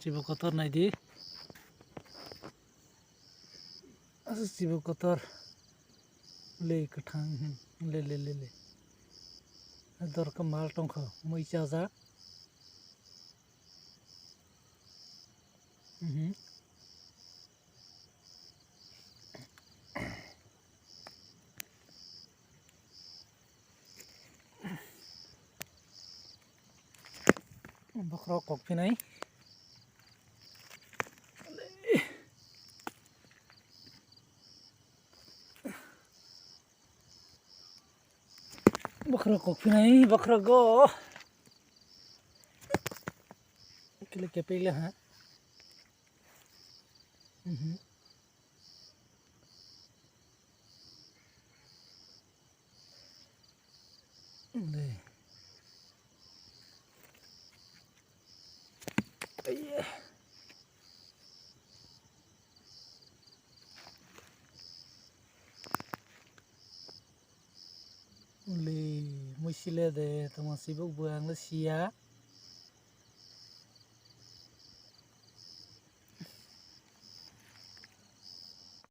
Sibuk kotor na di. Asu sibuk kotor. Le katang le. Ador ka mal tongkho moi chaza. Bakro kok pinai. Bakro kok pinai, bakro go. Kile kepila ha. Le. Iya. Le, moi sile de tama sibuk buang le sia.